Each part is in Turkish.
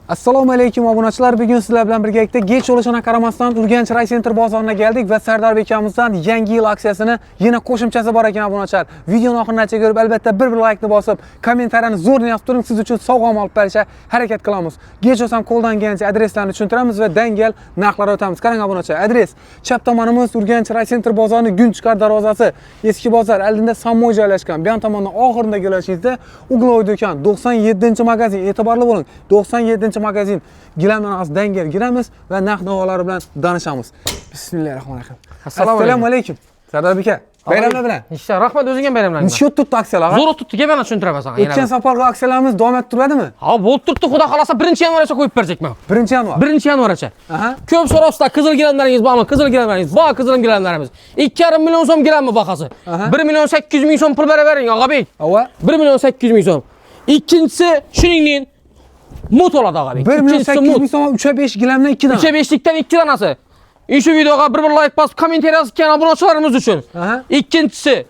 Assalomu alaykum obunachilar. Bugun sizlar bilan birgalikda geç olishuna qaramasdan Urganch Ray Center bozoriga keldik va Sardor bekamizdan yangi yil aksiyasini yana qo'shimchasi bor ekan obunachilar. Videoni oxirigacha ko'rib, albatta bir like ni bosib, kommentariyani zo'r yozib turing, siz uchun sovg'a olib berishga harakat qilamiz. Geç olsam qo'ldan kelgancha adreslarni tushuntiramiz va dangal narxlar o'tamiz. Qarang obunachilar, adres chap tomonimiz Urganch Ray Center bozorining Gunchkar darvozasi, eski bozor oldida Samoy joylashgan. Bu yon tomondan oxirida kelishingizda uglovoy do'kon 97-magazin, e'tiborli bo'ling. 97-magazin gilamdan az dangal giramiz va narx-navolar bilan danishamiz. Bismillahirrohmanirrohim. Assalomu alaykum. Sardor beka, bayramlar bilan. İşte rahmat o'zingga bayramlar. Shu tutdi aksiyalar. Zo'r tutdi, gel bana tushuntiraman sana. O'tgan safargi aksiyalarimiz davom etib turadimi? Ha, bo'lib turibdi, xudo xolasa 1-yanvargacha qo'yib beracakman. 1-yanvar. 1-yanvargacha. Aha. Ko'p so'rabsizlar, qizil gilamlaringiz bormi? Qizil gilamlaringiz bor, qizil gilamlarimiz. 2,5 million so'm gilammi bahasi? 1,8 million so'm pul beravering, og'abek. Ava. 1,8 million so'm. Ikkinchisi shuningdek mut oladi og'abek. 1,8 so'm 3-5 gilamdan 2 dona. 3-5likdan 2 danasi. Shu videoga bir like bosib, kommentariy yozgan obunachilarimiz uchun. Ikkinchisi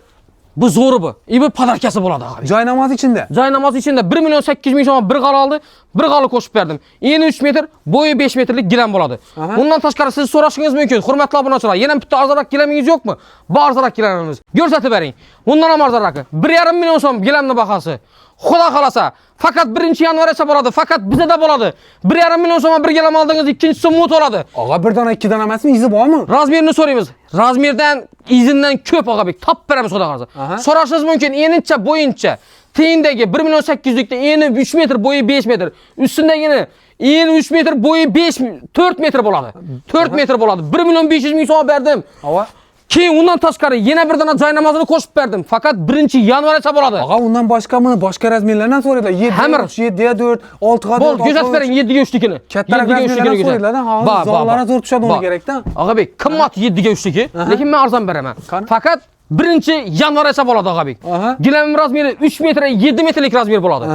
bu zo'ri bu. Bu podarkasi bo'ladi og'abek. Joy namoz ichida. Joy namozi ichida 1,8 million so'm bir g'al oldi, bir g'alni qo'shib berdim. Eni 3 metr, bo'yi 5 metrlik gilam bo'ladi. Bundan tashqari siz so'rashingiz mumkin, hurmatli obunachilar, yana bitta arzonroq gilamingiz yo'qmi? Bor arzonroq gilamimiz. Ko'rsatib bering. Bundan ham arzonroqi 1,5 million so'm gilamning bahasi. Xudo xolasa faqat 1-yanvargacha bo'ladi, faqat bizda bo'ladi. 1,5 million so'm bir gilam oldingiz, ikkinchisi mut oladi. Og'a bir dona 2 dona emasmi? Izi bormi? Razmerini so'raymiz. Razmerdan, izindən ko'p og'abek, topib beramiz xudo xolasa. So'rashingiz mumkin, enicha, bo'yincha. Teyindagi 1,8 eni 3 metr, bo'yi 5 metr. Ustundagini eni 3 metr, bo'yi 4 metr bo'ladi. 4 metr bo'ladi. 1,5 million so'm berdim. Ava. Keyin undan tashqari yana bir dona joy namozini qo'shib berdim. Faqat 1-yanvargacha bo'ladi. Og'a, undan boshqami? Boshqa razmerlardan so'raydilar. 7-4, 6-4. Bo'l, ko'rsatib bering 7 ga 3likini. Kattaroq razmerlardan so'raydilar. Hozir zonlarga zo'r tushadi uni kerakda. Og'abek, qimmat 7 ga 3ligi, lekin men arzon beraman. Faqat 1-yanvargacha bo'ladi og'abek. Gilamim razmeri 3 metr, 7 metrlik razmer bo'ladi.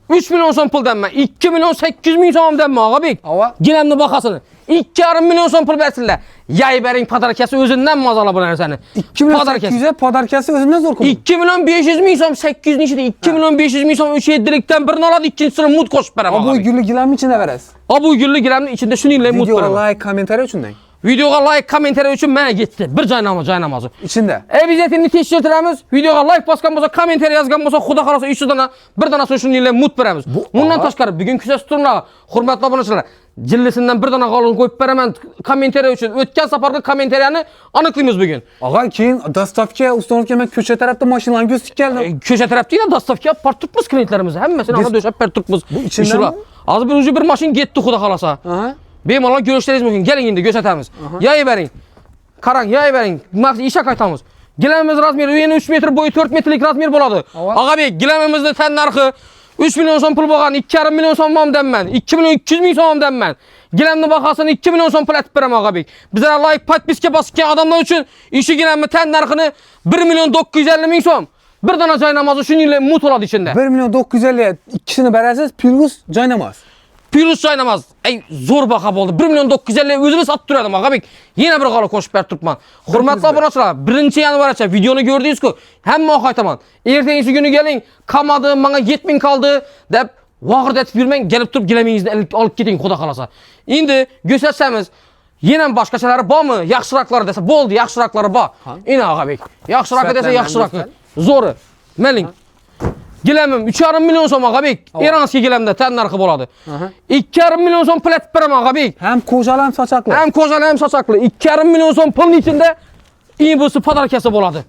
3 million so'm puldanman, 2,8 million so'mdanman og'abek. Gilamning bahosini 2,5 million so'm pul bersinlar. Yay bering podarkasi o'zindan mazala bu narsani. 2,8 podarkasi o'zindan zo'r qildi. 2,5 so'm 8 ni ichida 2,5 so'm 3-7likdan birini oladi, ikkinchisini mut qo'shib beraman. Bu gulli gilamning ichida berasiz. Bu gulli gilamning ichida shuningdek mut beraman. Videoga like, kommentariy uchun. Videoga like, kommentariy uchun mana ketdi. Bir joy namozi. İçində. Obязательно tekshirtiramiz. Videoga like bosgan bo'lsa, kommentariy yozgan bo'lsa, xudo xolasa 3 dona, bir donasini shuningdek mut beramiz. Bundan tashqari bugun kuzatib turinglar, hurmatli obunachilar. Jillisidan bir dona g'olini qo'yib beraman kommentariy uchun. O'tgan safargi kommentariyani aniqlaymiz bugun. Og'a, keyin dostavka, ustonovka men ko'cha tarafda mashinalarni ko'zib keldim. Ko'cha tarafda dostavka olib borib turibmiz klientlarimiz. Hammasini olib do'shab berib turibmiz. Bu ichida hozir bir mashina ketdi xudo xolasa. Bemalol ko'rishlaringiz mumkin. Keling endi ko'rsatamiz. Yoy bering. Qarang, yoy bering. Maqsad ishga qaytamiz. Gilamimiz razmeri eni 3 metr, bo'yi 4 metrlik razmer bo'ladi. Og'abek, gilamimizning tan narxi 3 million so'm pul bo'lgan, 2,5 million so'mdanman, 2,2 million so'mdanman. Gilamning bahosini 2 million so'm pul aytib beraman og'abek. Bizlar like, podpiska bosgan odamlar uchun ishi gilamning tan narxini 1,950 ming so'm. Bir dona joy namozi shuningdek mut oladi ichida. 1,950 ikkisini berasiz, plus joy namoz. Plus joy namoz. Zo'r baho bo'ldi. 1,950 o'zini sotib turadim og'abek. Yana bir g'ala qo'shib berib turibman. Hurmatli obunachilar, 1-yanvargacha videoni ko'rdingiz-ku. Hamma qaytaman. Ertangi kuni keling, qamadi, menga 7000 qoldi deb vog'irda aytib yurmang, kelib turib gilamingizni olib keting, xudo xolasa. Endi ko'rsatsamiz, yana boshqachalari bormi? Yaxshiroqlari desa, bo'ldi, yaxshiroqlari bor. Ina og'abek. Yaxshiroq desa yaxshiroqi. Zo'ri. Mening gilamim 3,5 million so'm og'abek. Eronskiy gilamda tan narxi bo'ladi. 2,5 million so'm pul aytib beraman og'abek. Ham ko'jali ham sochoqli. Ham ko'jali ham sochoqli. 2,5 million so'm pulning ichida ibusi podarkasi bo'ladi.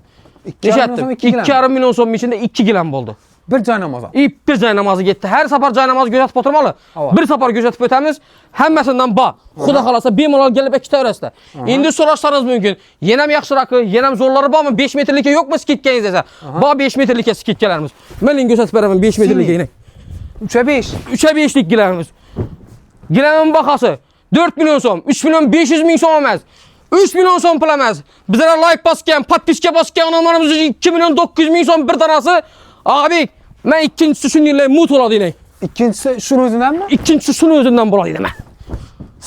2,5 million so'm ichida 2 gilam bo'ldi. Bir joy namoz. Bir joy namozi ketdi. Har safar joy namozi ko'rsatib o'tirmali. Bir safar ko'rsatib o'tamiz. Hammasidan bor. Xudo xolasa bemalol kelib ikkitaverasizlar. Endi so'rashlaringiz mumkin. Yana ham yaxshiroqi, yana ham zo'rlari bormi? 5 metrlikka yo'qmi skitkangiz desa? Bor 5 metrlikka skitkalarimiz. Men ko'rsatib beraman 5 metrlikka. 3-5. 3-5lik gilamimiz. Gilamning bahosi 4 million so'm, 3,5 million so'm emas. 3 million so'm pul emas. Bizlar like bosgan, podpiska bosgan odamlarimiz uchun 2,9 million so'm bir donasi. Og'abek, men ikkinchisi shuningdek mut oladi ine. İkincisi şunun o'zidanmi? Ikkinchisi shuni o'zidan bo'ladi ine.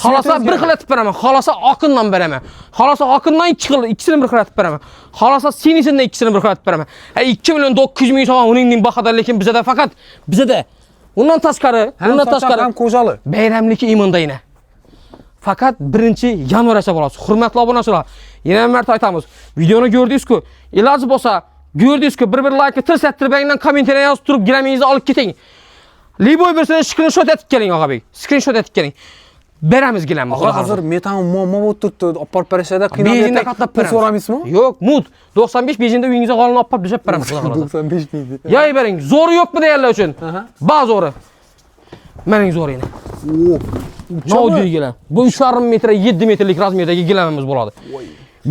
Xolasa bir xil aytib beraman, xolasa oqindan beraman. Xolasa oqindan 2 xil, ikkisini bir xil aytib beraman. Xolasa senisidan ikkisini bir xil aytib beraman. 2,9 million so'm uning bahada, lekin bizda faqat Undan tashqari, Hem undan sochar, tashqari hem ko'jali. bayramlik iymanda yine. Fakat 1-yanvargacha bo'ladi. Hurmatli obunachilar, yana bir marta aytamiz. Videoni ko'rdingiz-ku, iloji bo'lsa, ko'rdingiz-ku, bir like tirsattirib, yandan kommentariy yozib turib, gilamingizni olib keting. Liboy birsini screenshot etib keling, og'abek. Screenshot etib keling. Beramiz gilamni. Hozir metan muammo bo'lib turibdi. Olib borib berishada Bejinda qatlab beramiz. So'ramaysizmi? Yo'q, mut. 95 bejinda uyingizga g'olini olib borib dishab beramiz, xudo xolasa. 95 ming. Yoy bering, zo'ri yo'qmi deganlar uchun. Ba'zi zo'ri. Mening zo'rini. Naudiy gilam. Bu 3,5 metr, 7 metrlik razmerdagi gilamimiz bo'ladi.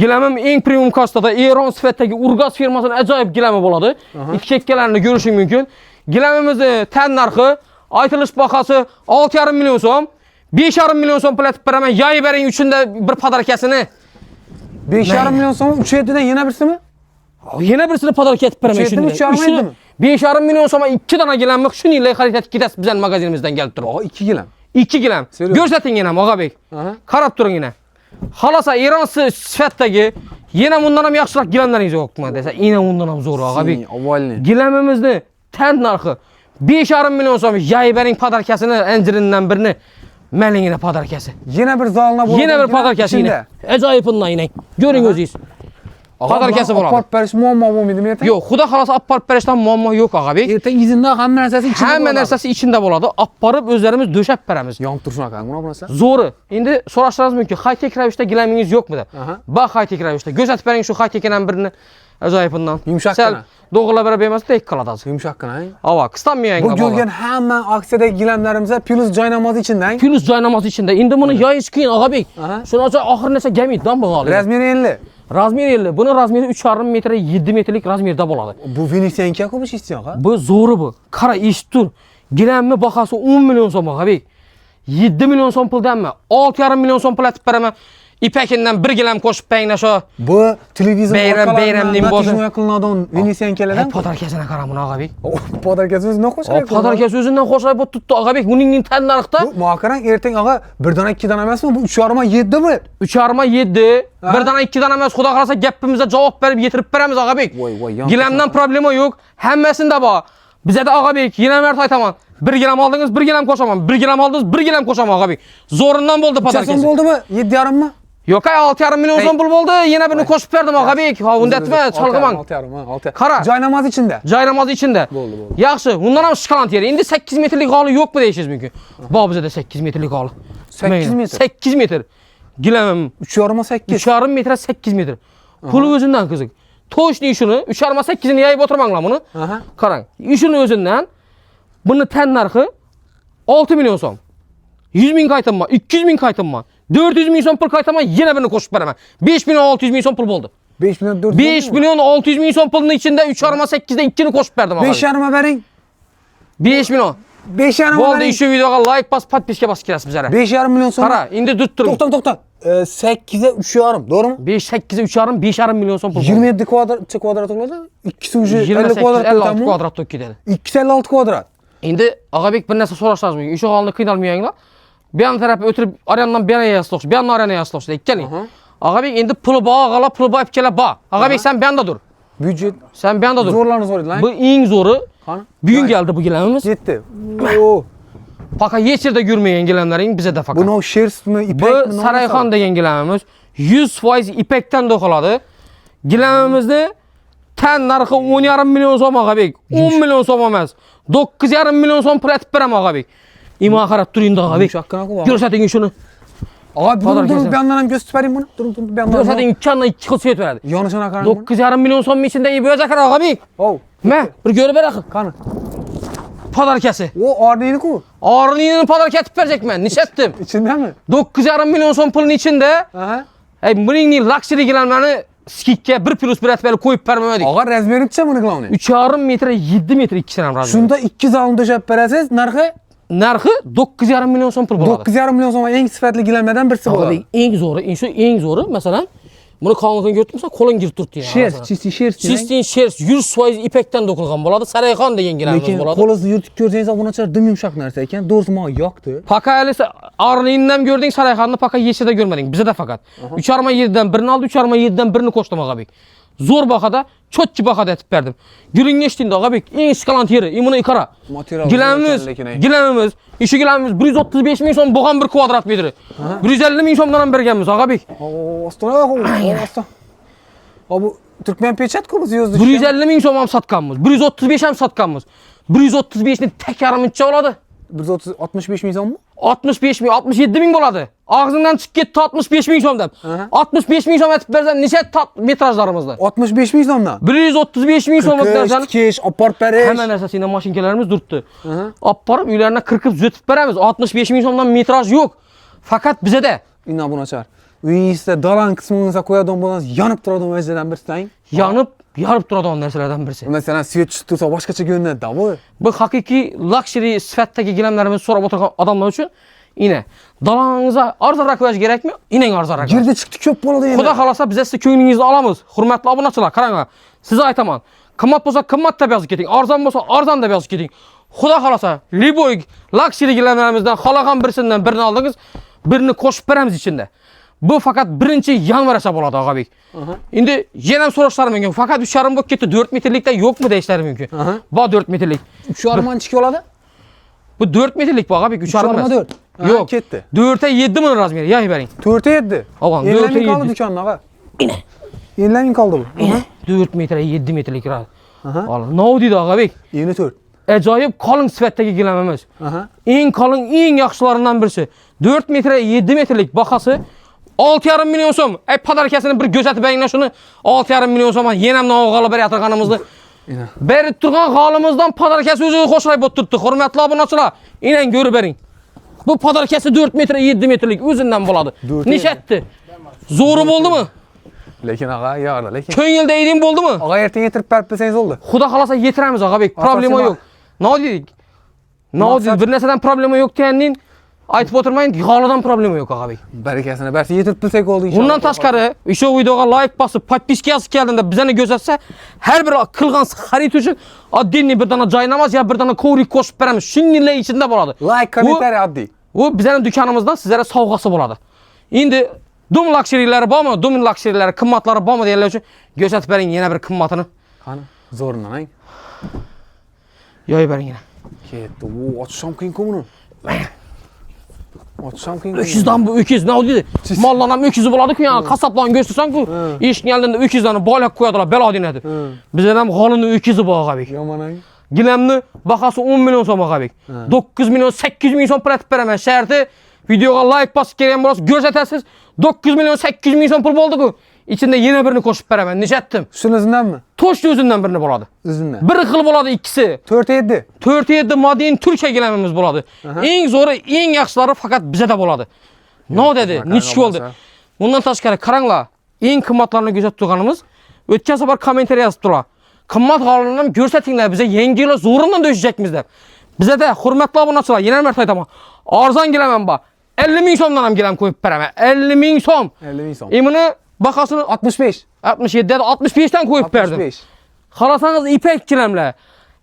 Gilamim eng premium kastada Eron sifatidagi Urgas firmasining ajoyib gilami bo'ladi. İki chekkalarini ko'rishing mumkin. Gilamimizni tan narxi, aytilish bahasi 6,5 million so'm. 5,5 million so'm pul aytib beraman. Yoy bering uchunda bir podarkasini. 5,5 million so'm 3,7dan yana birsimi? Yana birisini podarka etib beraman Uchetdimi, shunda. 3,5 edimi? 5,5 million so'm 2 dona gilamni shuningdek xarid etib ketasiz bizning magazinimizdan kelib turib. 2 gilam. 2 gilam. Ko'rsating yana Og'abek. Qarab turing yana. Xalosa Eron sifatidagi yana bundan ham yaxshiroq gilamlaringiz yo'qmi desa, yana undan ham zo'r Og'abek. Gilamimizni tan narxi 5,5 million so'm. Yoy bering podarkasini anjirindan birini. Meningina podarkasi. Yana bir zalna bo'ladi. Yana bir podarkasi yine. Ajoyib bundan yine. Ko'ring o'zingiz. Podarkasi bo'ladi. Olib berish muammo bo'lmaydimi ertaga? Yo'q, xudo xolosa olib borib berishdan muammo yo'q Og'abek. Ertaga izinda hamma narsasi ichida bo'ladi. Hamma narsasi ichida bo'ladi. Olib borib o'zlarimiz do'shab beramiz. Yonib tursin aka, buni narsa. Zo'ri. Endi so'rashingiz mumkin, high-tech ravishda gilamingiz yo'qmi deb. Ba high-tech ravishda. Ko'rsatib bering shu high-techdan birini. Ajoyib bundan. Yumshaqqina. Do'g'irlab berib emas, tek qiladi. Yumshaqqina. Ava, qistonmayang. Bu ko'rgan hamma aksiyadagi gilamlarimizda plus joy namozi ichidan. Plus joy namozi ichida. Endi buni yoyish qiyin Og'abek. Shunaqa oxir narsa gamiddan bo'ladi. Razmeri 50. Razmeri 50. Buni razmeri 3,5 metr, 7 metrlik razmerda bo'ladi. Bu Venetsiyanka ko'p ish istiyor ha? Bu zo'ri bu. Qara, eshitib tur. Gilamni bahasi 10 million so'm Og'abek. 7 million so'm puldanmi? 6,5 million so'm pul atib beraman. İpekinden bir gilam qo'shib benglar shu. Bu televizor bayramning bo'lsa qilinadigan Venetsiyankalardan podarkasini qarang buni Og'abek. Podarkasi o'zidan qo'shiladi. Podarkasi o'zidan qo'shilib bo'lib turibdi Og'abek. Uning tan narxda. Bu muhaqaran ertang og'a 1 dona 2 dona emasmi? Bu 3,5 7 bu. 3,5 7, 1 dona 2 dona emas. Xudo xolasa gapimizga javob berib yetirib beramiz Og'abek. Gilamdan problema yo'q. Hammasida bor. Bizda Og'abek, yana marta aytaman. 1 gilam oldingiz, 1 gilam qo'shaman. 1 gilam oldingiz, 1 gilam qo'shaman Og'abek. Zo'rindan bo'ldi podarkasi. Qachon bo'ldimi? 7,5 mi? Yo'q, 6,5 million so'm pul bo'ldi. Yana birini qo'shib berdim Og'abek. Ha, unda aytma, chalg'imang. 6,5. Qara. Joy namozi ichida. Joy namozi ichida. Bo'ldi. Yaxshi, undan ham shikolant yeri. Endi 8 metrlik g'oli yo'qmi deyishingiz mumkin. Bor bizda 8 metrlik g'oli. 8 metr. 8 metr. Gilamim 3,5 8. 3,5 metr 8 metr. Puli o'zidan qiziq. To'shni shuni 3,5 8 ni yayib o'tirmanglar buni. Qarang, ishini o'zidan buni tan narxi 6 million so'm. 100 ming qaytama, 200 ming qaytama, 400 ming so'm pul qaytama, yana birini qo'shib beraman. 5 million 600 ming so'm pul bo'ldi. 5 million 400 5 million 600 ming so'm pulning ichida 3,5 8 dan 2 ni qo'shib berdim. 5,5 bering. 5 million. 5,5 bo'ldi, shu videoga like bas, podpiska bosib kirasiz bizlar. 5,5 million so'm. Qara, endi dut turing. To'xta. 8'e 3,5, doğru mu? 5 8'e 3,5 5,5 million so'm pul. 27 kvadrat oladi. İkisi ucu 50 kvadrat. 56 kvadrat to'p ketadi. 256 kvadrat. Endi Og'abek bir narsa so'rashingiz mumkin. O'sha holda qiynalmanglar. Bu ham tarafga o'tirib, arayandan bu yana yaslash, bu yana arayana yaslash deyotganing. Og'abek endi puli bor, g'ala puli bor kelib bor. Og'abek sen bu yoqda dur. Byudjet. Sen bu yoqda dur. Zo'rlarni so'raydi lan. Bu eng zo'ri. Bugun keldi bu gilamimiz. Yetdi. Oo. Fakat hech yerda yurmagan gilamlaring bizda fakat. Bu shersmi, ipakmi? Bu Sarayxon degan gilamimiz 100% ipakdan to'qiladi. Gilamimizni tan narxi 10,5 million so'm Og'abek. 10 million so'm emas. 9,5 million so'm pul aytib beraman Og'abek. Ima qarab turing Og'abek. Ko'rsating shuni. Abi dur bir yandan ham gösterib bering buni. Dur bir yandan. Ko'rsating 2 yandan 2 xil svet beradi. Yonishini qarang. 9,5 million so'm ichida bu zakar Og'abek. Oh. Ma, bir ko'rib beraxi. Qani. Podarkasi. O ornini-ku. Ornini podarka etib berajekman. Nishaytdim. İçindami? 9,5 million so'm pulning ichida. Aha. Ey, buning luxury gilamlarni skikka 1 plus 1 atib qo'yib bermadik. Og'a razmericha buni qilawni. 3,5 metr 7 metr ikkisidan ham razmer. Shunda 2 zalni döşab berasiz, narxi 9,5 million so'm pul bo'ladi. 9,5 million so'm eng sifatli gilamlardan birisi bo'ladi. Eng zo'ri, eng zo'ri, masalan, buni qonunga ko'rtmasa, qo'ling girib turibdi. Shers, Chistin shers 100% ipakdan to'qilgan bo'ladi. Sarayxon degan gilamimiz bo'ladi. Lekin qo'lingizni yurtib ko'rsangiz, bu nachar dim yumshoq narsa ekan. Doğrusu menga yoqdi. Paqalisa Arninni ham ko'rding, Sarayxonni paqa yechida ko'rmading. Bizda faqat 3,5 7 dan 1 ni oldi, 3,5 7 dan 1 ni qo'shdim Og'abek. zo'r bahada, cho'tchi bahada aytib berdim. Gulingni eshitdingda Og'abek, eng skalant yeri, imuni qara. Material Gilamimiz, ishi gilamimiz 135 ming so'm bo'lgan 1 kvadrat metri. 150 ming so'mdan ham berganmiz Og'abek. Oston. Bu Türkmen pechatku biz yozdik. 150 ming so'm ham sotganmiz, 135 ham sotganmiz. 135 ni tek yarımıncha oladi. 65 ming so'mmi? 65 ming, 67 ming bo'ladi. Og'zingdan chiqib ketdi 65 ming so'm deb. 65 ming so'm aytib bersan, necha metrajlarimizda? 65 ming so'mdan. 135 ming so'm aytib bersan. Kesh, oparib berish. Hamma narsasini mashinkalarimiz turibdi. Olib borib uylarına qirqib zotib beramiz. 65 ming so'mdan metraj yo'q. Faqat bizada. Ina buni ochar. Uyingizda dalan qismingizga qo'yadigan bo'lsangiz, yonib turadigan narsalardan birisidan. Yarib turadigan narsalardan birisi. Masalan, svet chiqib tursa boshqacha ko'rinadi, bu. Bu haqiqiy luxury sifatdagi gilamlarimizni so'rab o'tirgan odamlar uchun ina dalangizga arzonroq qo'yish kerakmi? Inang arzonroq. Girdi chiqdi ko'p bo'ladi endi. Xudo xolasa biz sizning ko'nglingizni olamiz. Hurmatli obunachilar, qaranglar. Sizga aytaman. Qimmat bo'lsa qimmat deb yozib keting, arzon bo'lsa arzon deb yozib keting. Xudo xolasa, liboy luxury gilamlarimizdan xohlagan birisidan birini oldingiz, birini qo'shib beramiz ichida. Bu faqat 1-yanvargacha bo'ladi Og'abek. Endi yana ham so'rashlarim mumkin. Faqat 3,5 bo'lib ketdi, 4 metrlikda yo'qmi deyishlari mumkin. Bu 4 metrlik. 3,5 manchiki bo'ladi? Bu 4 metrlik bu Og'abek, 3,5 emas. 4. Yo'q, ketdi. 4'e 7 ming razmeri, yay bering. 4'e 7. Oğlum, 4'e 7 kaldı dükkanın ağa. Yine. 50 ming kaldı bu. 4 metre, 7 metrelik rad. Oğlum, ne deydi Og'abek? 24. Ajoyib qalin sifatdagi gilamimiz. Eng qalin, eng yaxshilaridan birisi. 4 metre, 7 metrelik bahası 6,5 milyon so'm. Padarkasini bir ko'rsatib beringlar shuni. 6,5 milyon so'm yana ham navg'alib berayotganimizni. Berib turgan g'olimizdan padarkasi o'zi qo'shilib o'tiribdi. Hurmatli obunachilar, inang ko'rib bering. Bu padarkasi 4 metre, 7 metrelik o'zidan bo'ladi. Neshatdi? Zo'ri bo'ldimi? Lekin ağa yarda, lekin. Ko'ngilda eding bo'ldimi? Ağa ertaga yetirib berib bersangiz bo'ldi. Xudo xolasa yetiramiz Og'abek, problema yo'q. Nodiydik. Bir narsadan problema yo'q deganing aytib o'tirmayın, g'olidan problema yo'q Og'abek. Barakasini bersa yetirib bilsak bo'ldi inshaalloh. Bundan tashqari, o'sha videoga like bosib, podpiska yozib keldingda bizani ko'rsatsa, har bir qilgan xarid uchun oddiy bir dana joynamoz ya bir dana kovrik qo'shib beramiz. Shuninglar ichida bo'ladi. Like, kommentariy oddiy. Bu bizning do'konimizdan sizlarga sovg'asi bo'ladi. Endi Dum luxury'lari bormi? Dum luxury'lari qimmatlari bormi deganlar uchun ko'rsatib bering yana bir qimmatini. Qani, zo'rinan ang. Yo'y bering yana. Ketdi. O, ochsam qiyin-ku buni. Ochsam qiyin. Öküzdan bu öküz ne oldu? Mallan ham öküzü bo'ladi-ku, yani qassoblarni ko'rsasan-ku, eshik geldiğinde öküzlarni boylab qo'yadilar, belo dinadi. Bizda ham g'olini öküzü bor Og'abek. Yomon ang. Gilamni bahası 10 milyon so'm Og'abek. 9 milyon, 8 milyon so'm pul aytib beraman. Sharti videoga like bosib kelgan bo'lsangiz ko'rsatasiz. 9 milyon, 8 milyon so'm pul bo'ldi-ku. İçinde yine birini qo'shib beraman. Nechatdim? Shuni o'zindanmi? To'shni o'zidan birini bo'ladi. O'zindan. Bir xil bo'ladi ikkisi. 4'e 7. 4'e 7 modern Turkiya gilamimiz bo'ladi. Eng zo'ri, eng yaxshilari faqat bizda bo'ladi. Ne dedi? Nechki bo'ldi? Bundan tashqari qaranglar. Eng qimmatlarini ko'rsatib turganimiz o'tgan safar kommentariy yozibdilar. Qimmat g'olini ko'rsatinglar, biza yangi yil zo'ridan döşecekmiz deb. Bizda hurmatli obunachilar, yana bir marta aytaman. Arzon gilaman bor. 50 ming so'mdan ham gilam qo'yib beraman. 50 ming so'm. 50 ming so'm. Imini bahasini 65. 67 dan 65 dan qo'yib berdim. 65. Xalasangiz ipek gilamlar.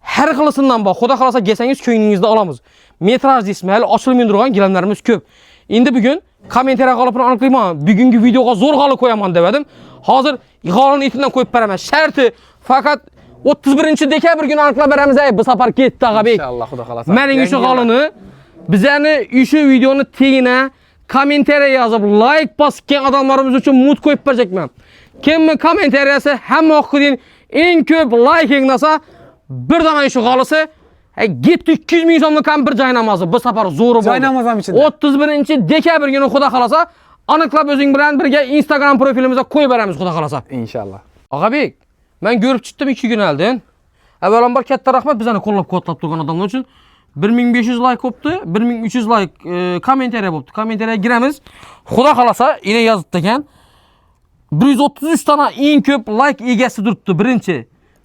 Har xilisidan bor. Xudo xolasa kelsangiz ko'nglingizda olamiz. Metraj ismayli ochilmay turgan gilamlarimiz ko'p. Endi bugun kommentariy g'olibini aniqlayman. Bugungi videoga zo'r g'olib qo'yaman dedim. Hozir g'olibni itidan qo'yib beraman. Sharti faqat 31-dekabr kuni aniqlab beramiz. Bu safar ketdi Og'abek. İnşallah Xudo xolasa. Mening o'sha g'olibni bizani o'sha videoni tagina kommentariy yozib, like bosib kelgan odamlarimiz uchun mut qo'yib beracakman. Kimni kommentariyasi hamma o'qidin eng ko'p like yig'nasa, bir dona shu g'olisi getdi 200 ming so'mlik ham bir joynamozi bu safar zo'ri bo'ldi. Joynamoz ham ichida. 31-dekabr kuni Xudo xolasa aniqlab o'zing bilan birga Instagram profilimizga qo'yib beramiz Xudo xolasa. İnşallah. Og'abek, men ko'rib chiqdim 2 kun oldin. Avvalambor katta rahmat bizani qo'llab-quvvatlab turgan odamlar uchun. 1500 like bo'pti, 1300 like kommentariy bo'pti. Kommentariyaga giramiz. Xudo xolasa, ine yozibdi ekan. 133 tane eng ko'p like egasi turibdi birinchi.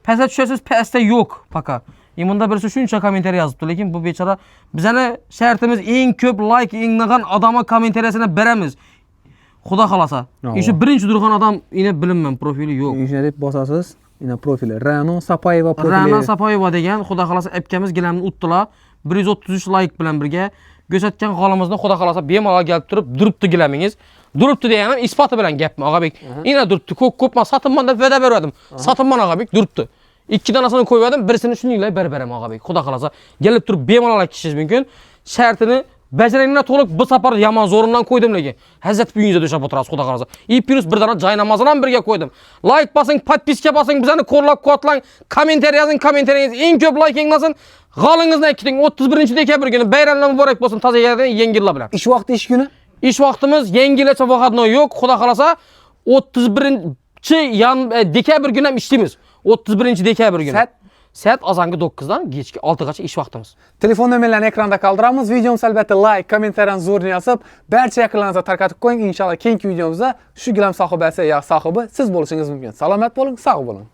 Pastga tushasiz, pastda yo'q faqa. Imunda birisi shuncha kommentariy yozibdi, lekin bu bechora bizani shartimiz eng ko'p like engnagan odamga kommentariyasini beramiz. Xudo xolasa. O'sha birinchi turgan odam ine bilinmam, profili yo'q. Shunday deb bosasiz, ina profili Ra'no Sapoyeva profili. Ra'no Sapoyeva degan Xudo xolasa epkamiz gilamni utdilar. 133 like bilan birga Gözetken qo'limizda xudo xolasa bemalol kelib turib, duribdi gilamingiz. Duribdi deganim isboti bilan gapmi, Og'abek. Ina duribdi, ko'p men sotinman deb va'da berdim. Sotinman Og'abek, duribdi. 2 danasini qo'ydim, birisini shuninglar beraman Og'abek. Xudo xolasa kelib turib bemalol aytishingiz mumkin. Shartini bajaringlar to'liq bu safar yomon zo'rindan qo'ydim lekin. Hazrat uyingizda döşab o'tirasiz xudo xolasa. Plus bir dana joy namozini ham birga qo'ydim. Like bosing, podpiska bosing, bizani qo'llab-quvvatlang, kommentariy yozing, kommentariyangiz eng ko'p like yenglasin. G'olingizni ayting 31 dekabr kuni bayramlar muborak bo'lsin. Toza yangi yil bilan. Ish vaqti ish kuni? Ish vaqtimiz yangilacha vaqtno yo'q. Xudo xolasa 31-dekabr kuni ham ishlaymiz. 31-dekabr kuni. Saat azangi 9 dan kechki 6 gacha ish vaqtimiz. Telefon nomerlarini ekranda qoldiramiz. Videomiz albatta like, kommentariyani zo'rni yozib, barcha yaqinlaringizga tarqatib qo'ying. Inshaalloh keyingi videomizda shu gilam sohibasi yo sohibi siz bo'lishingiz mumkin. Salomat bo'ling, sog' bo'ling.